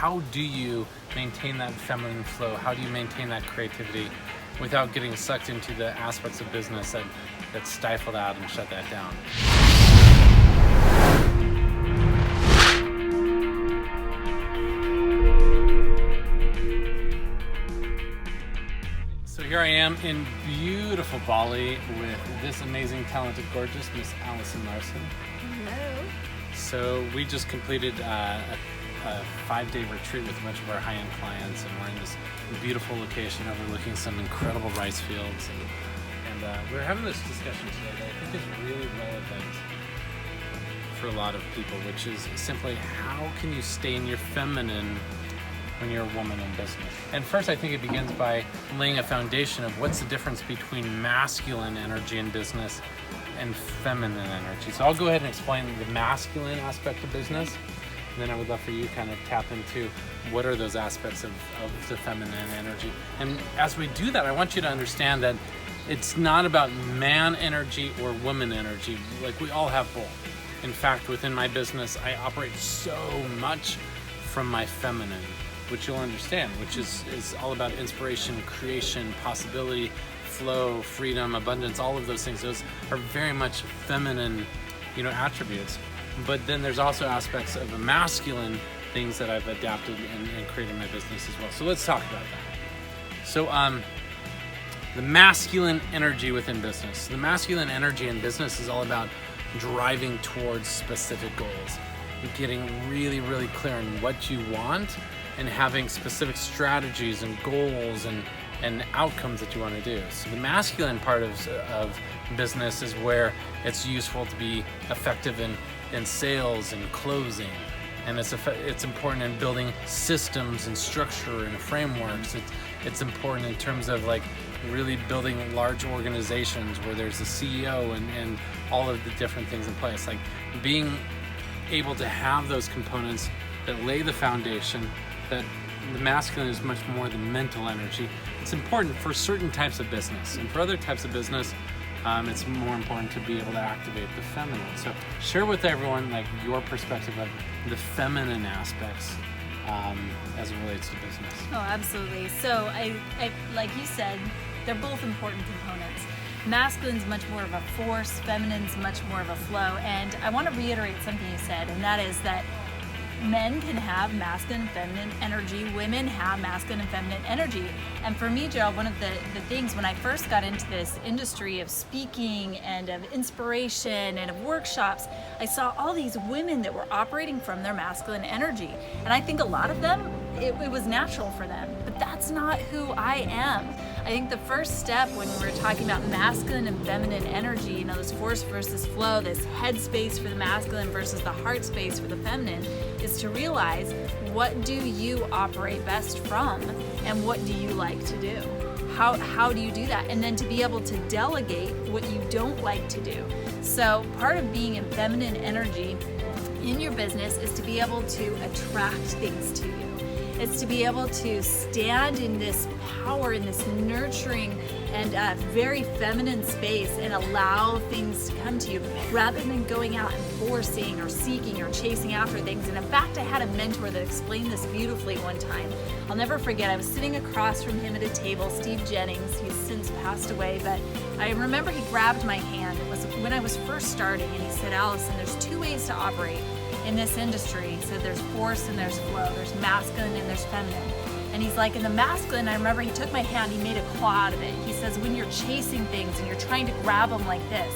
how do you maintain that feminine flow? How do you maintain that creativity without getting sucked into the aspects of business that stifle that and shut that down? So here I am in beautiful Bali with this amazing, talented, gorgeous Miss Allison Larsen. Hello. So we just completed a 5-day retreat with a bunch of our high-end clients, and we're in this beautiful location overlooking some incredible rice fields. And we're having this discussion today that I think is really relevant for a lot of people, which is simply how can you stay in your feminine when you're a woman in business? And first, I think it begins by laying a foundation of what's the difference between masculine energy in business and feminine energy. So I'll go ahead and explain the masculine aspect of business, and then I would love for you to kind of tap into what are those aspects of the feminine energy. And as we do that, I want you to understand that it's not about man energy or woman energy. Like, we all have both. In fact, within my business, I operate so much from my feminine, which you'll understand, which is all about inspiration, creation, possibility, flow, freedom, abundance, all of those things. Those are very much feminine, attributes. But then there's also aspects of the masculine things that I've adapted and created in my business as well. So let's talk about that. So the masculine energy within business. The masculine energy in business is all about driving towards specific goals, getting really, really clear on what you want, and having specific strategies and goals and outcomes that you want to do. So the masculine part of business is where it's useful to be effective in sales and closing, and it's important in building systems and structure and frameworks. It's important in terms of like really building large organizations where there's a CEO and all of the different things in place. Like, being able to have those components that lay the foundation. That the masculine is much more the mental energy. It's important for certain types of business, and for other types of business, it's more important to be able to activate the feminine. So share with everyone like your perspective of the feminine aspects as it relates to business. Oh, absolutely. So I like you said, they're both important components. Masculine's much more of a force, feminine's much more of a flow. And I want to reiterate something you said, and that is that men can have masculine and feminine energy, women have masculine and feminine energy. And for me, Gerald, one of the things when I first got into this industry of speaking and of inspiration and of workshops, I saw all these women that were operating from their masculine energy. And I think a lot of them, it was natural for them, but that's not who I am. I think the first step when we're talking about masculine and feminine energy, this force versus flow, this head space for the masculine versus the heart space for the feminine, is to realize what do you operate best from and what do you like to do? How do you do that? And then to be able to delegate what you don't like to do. So part of being in feminine energy in your business is to be able to attract things to you. It's to be able to stand in this power, in this nurturing and very feminine space and allow things to come to you rather than going out and forcing or seeking or chasing after things. And in fact, I had a mentor that explained this beautifully one time. I'll never forget, I was sitting across from him at a table, Steve Jennings, he's since passed away, but I remember he grabbed my hand. It was when I was first starting, and he said, Allison, there's 2 ways to operate in this industry. He said there's force and there's flow, there's masculine and there's feminine. And he's like, in the masculine, I remember he took my hand, he made a claw out of it. He says, when you're chasing things and you're trying to grab them like this,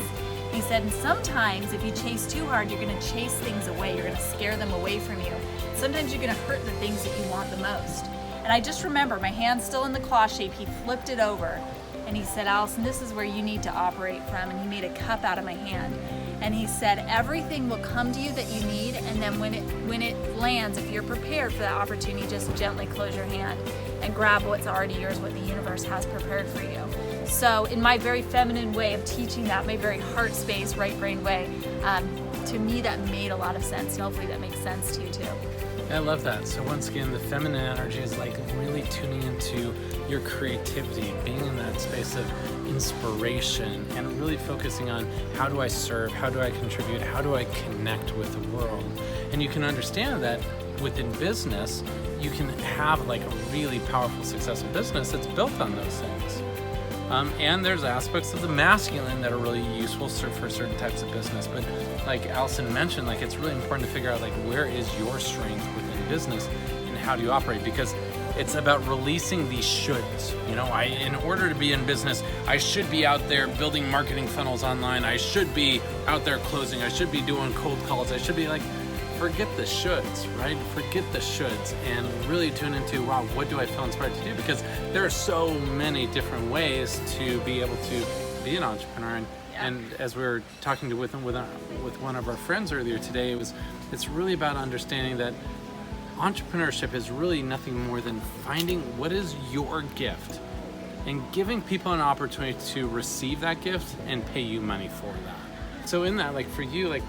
he said, and sometimes if you chase too hard, you're gonna chase things away, you're gonna scare them away from you. Sometimes you're gonna hurt the things that you want the most. And I just remember my hand's still in the claw shape, he flipped it over and he said, Allison, this is where you need to operate from. And he made a cup out of my hand. And he said, everything will come to you that you need, and then when it lands, if you're prepared for that opportunity, just gently close your hand and grab what's already yours, what the universe has prepared for you. So in my very feminine way of teaching that, my very heart space, right brain way, to me that made a lot of sense, and hopefully that makes sense to you too. I love that. So once again, the feminine energy is like really tuning into your creativity, being in that space of inspiration, and really focusing on how do I serve, how do I contribute, how do I connect with the world. And you can understand that within business, you can have like a really powerful, successful business that's built on those things. And there's aspects of the masculine that are really useful for certain types of business. But like Allison mentioned, like it's really important to figure out like where is your strength within business and how do you operate, because it's about releasing these shoulds. You know, in order to be in business, I should be out there building marketing funnels online. I should be out there closing. I should be doing cold calls. I should be like, forget the shoulds, right? Forget the shoulds and really tune into, wow, what do I feel inspired to do? Because there are so many different ways to be able to be an entrepreneur. And as we were talking with one of our friends earlier today, it's really about understanding that entrepreneurship is really nothing more than finding what is your gift and giving people an opportunity to receive that gift and pay you money for that. So in that, like for you, like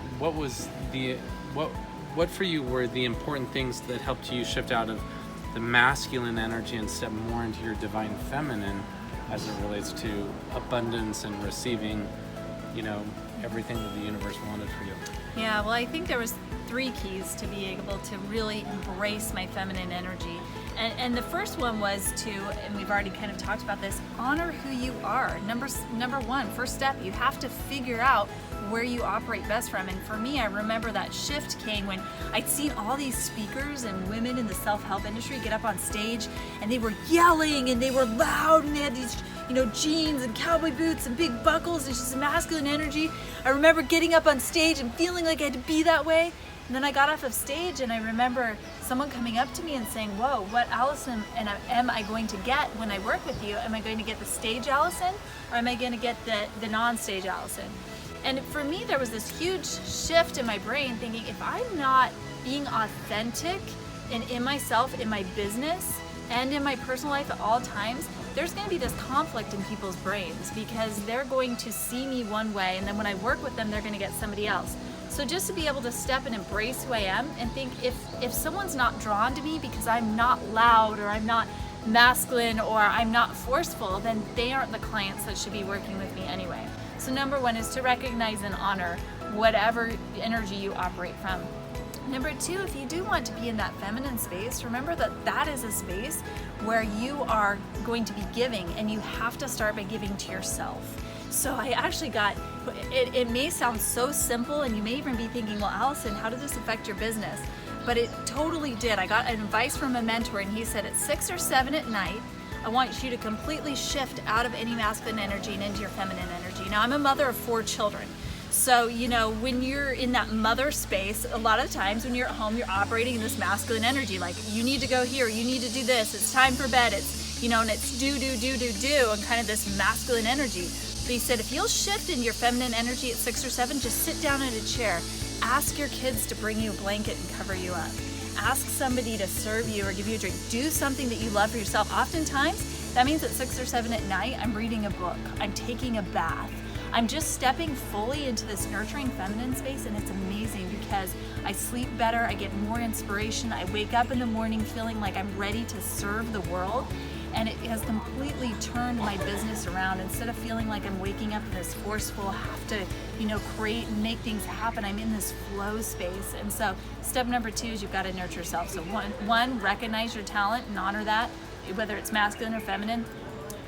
what for you were the important things that helped you shift out of the masculine energy and step more into your divine feminine as it relates to abundance and receiving, you know, everything that the universe wanted for you? Yeah, well, I think there was 3 keys to be able to really embrace my feminine energy. And the first one was to, and we've already kind of talked about this, honor who you are. Number 1, first step, you have to figure out where you operate best from. And for me, I remember that shift came when I'd seen all these speakers and women in the self-help industry get up on stage, and they were yelling and they were loud and they had these, you know, jeans and cowboy boots and big buckles and just masculine energy. I remember getting up on stage and feeling like I had to be that way. And then I got off of stage and I remember someone coming up to me and saying, whoa, what Allison am I going to get when I work with you? Am I going to get the stage Allison, or am I going to get the non-stage Allison? And for me, there was this huge shift in my brain thinking, if I'm not being authentic and in myself, in my business, and in my personal life at all times, there's going to be this conflict in people's brains, because they're going to see me one way, and then when I work with them, they're going to get somebody else. So just to be able to step and embrace who I am and think, if someone's not drawn to me because I'm not loud, or I'm not masculine, or I'm not forceful, then they aren't the clients that should be working with me anyway. So number 1 is to recognize and honor whatever energy you operate from. Number 2, if you do want to be in that feminine space, remember that that is a space where you are going to be giving, and you have to start by giving to yourself. So I actually got, it may sound so simple, and you may even be thinking, well, Allison, how did this affect your business? But it totally did. I got advice from a mentor, and he said at 6 or 7 at night, I want you to completely shift out of any masculine energy and into your feminine energy. Now, I'm a mother of 4 children. So, you know, when you're in that mother space, a lot of times when you're at home, you're operating in this masculine energy. Like, you need to go here, you need to do this, it's time for bed, it's, you know, and it's do, and kind of this masculine energy. But he said, if you'll shift into your feminine energy at 6 or 7, just sit down in a chair. Ask your kids to bring you a blanket and cover you up. Ask somebody to serve you or give you a drink. Do something that you love for yourself. Oftentimes, that means at 6 or 7 at night, I'm reading a book, I'm taking a bath. I'm just stepping fully into this nurturing feminine space, and it's amazing because I sleep better, I get more inspiration, I wake up in the morning feeling like I'm ready to serve the world, and it has completely turned my business around. Instead of feeling like I'm waking up in this forceful, have to, you know, create and make things happen, I'm in this flow space. And so step number 2 is you've got to nurture yourself. So one, recognize your talent and honor that, whether it's masculine or feminine.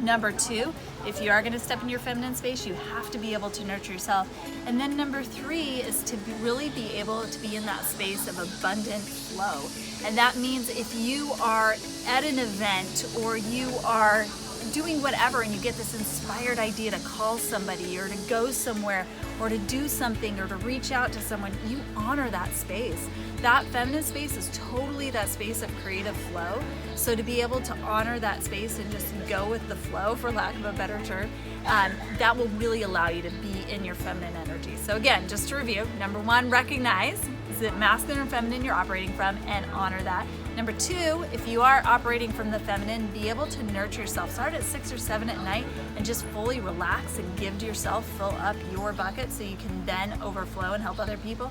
Number 2, if you are going to step in your feminine space, you have to be able to nurture yourself. And then number 3 is to really be able to be in that space of abundant flow. And that means if you are at an event, or you are doing whatever, and you get this inspired idea to call somebody, or to go somewhere, or to do something, or to reach out to someone, you honor that space. That feminine space is totally that space of creative flow. So to be able to honor that space and just go with the flow, for lack of a better term, that will really allow you to be in your feminine energy. So again, just to review, number 1, recognize, is it masculine or feminine you're operating from, and honor that. Number 2, if you are operating from the feminine, be able to nurture yourself. Start at 6 or 7 at night and just fully relax and give to yourself, fill up your bucket so you can then overflow and help other people.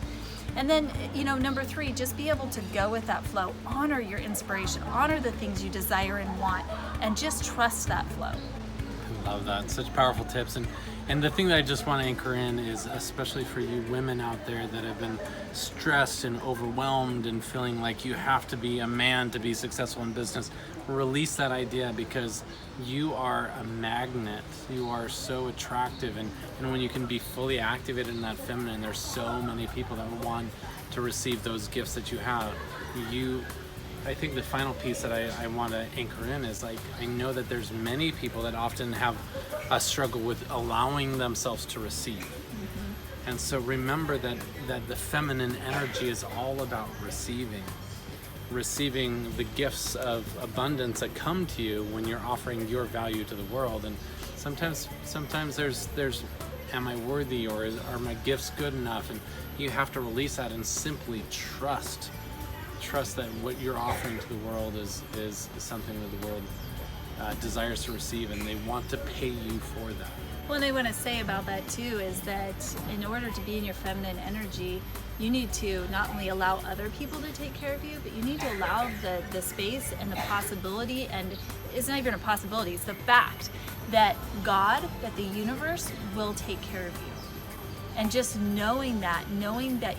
And then, number 3, just be able to go with that flow. Honor your inspiration, honor the things you desire and want, and just trust that flow. I love that. Such powerful tips. And the thing that I just want to anchor in is, especially for you women out there that have been stressed and overwhelmed and feeling like you have to be a man to be successful in business, release that idea, because you are a magnet. You are so attractive, and when you can be fully activated in that feminine, there's so many people that want to receive those gifts that you have. I think the final piece that I want to anchor in is, like, I know that there's many people that often have a struggle with allowing themselves to receive. Mm-hmm. And so remember that the feminine energy is all about receiving the gifts of abundance that come to you when you're offering your value to the world. And sometimes there's am I worthy, or are my gifts good enough? And you have to release that and simply trust that what you're offering to the world is something that the world desires to receive, and they want to pay you for that. Well, and I want to say about that too is that in order to be in your feminine energy, you need to not only allow other people to take care of you, but you need to allow the space and the possibility, and it's not even a possibility, it's the fact that God, that the universe will take care of you. And just knowing that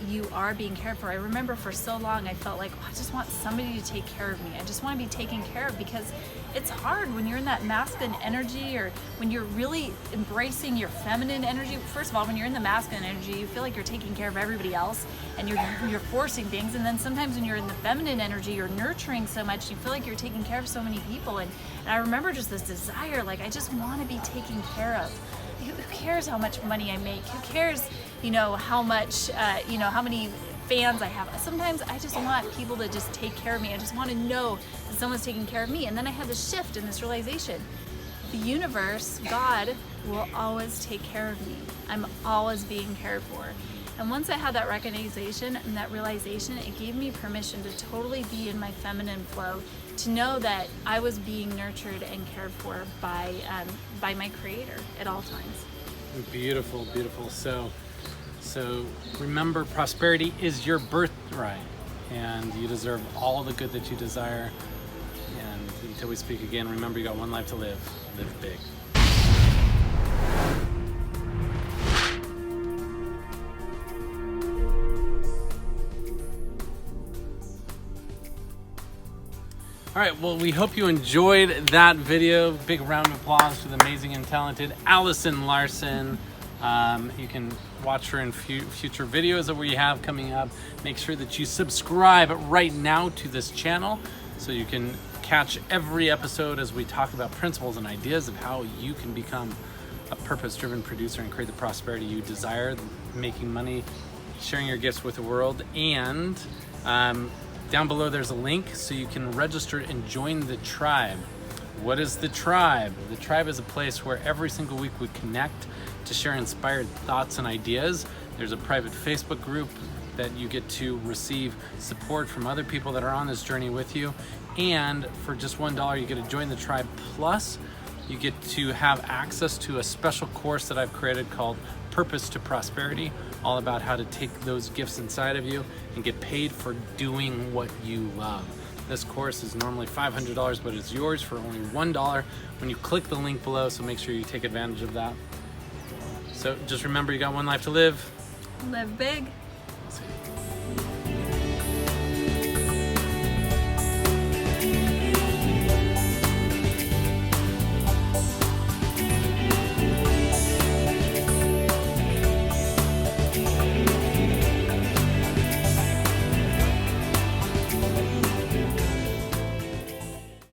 you are being cared for. I remember for so long I felt like, I just want somebody to take care of me. I just want to be taken care of, because it's hard when you're in that masculine energy, or when you're really embracing your feminine energy. First of all, when you're in the masculine energy, you feel like you're taking care of everybody else, and you're forcing things. And then sometimes when you're in the feminine energy, you're nurturing so much, you feel like you're taking care of so many people. And I remember just this desire, like, I just want to be taken care of. Who cares how much money I make? Who cares, how much, how many fans I have? Sometimes I just want people to just take care of me. I just want to know that someone's taking care of me. And then I have this shift and this realization. The universe, God, will always take care of me. I'm always being cared for. And once I had that recognition and that realization, it gave me permission to totally be in my feminine flow, to know that I was being nurtured and cared for by my Creator at all times. Beautiful, beautiful. So remember, prosperity is your birthright, and you deserve all the good that you desire. And until we speak again, remember, you got one life to live. Live big. All right, well, we hope you enjoyed that video. Big round of applause for the amazing and talented Allison Larsen. You can watch her in future videos that we have coming up. Make sure that you subscribe right now to this channel so you can catch every episode as we talk about principles and ideas of how you can become a purpose-driven producer and create the prosperity you desire, making money, sharing your gifts with the world. And down below there's a link so you can register and join the tribe. What is the tribe? The tribe is a place where every single week we connect to share inspired thoughts and ideas. There's a private Facebook group that you get to receive support from other people that are on this journey with you. And for just $1, you get to join the tribe. Plus, you get to have access to a special course that I've created called Purpose to Prosperity, all about how to take those gifts inside of you and get paid for doing what you love. This course is normally $500, but it's yours for only $1 when you click the link below, so make sure you take advantage of that. So just remember, you got one life to live. Live big. See you.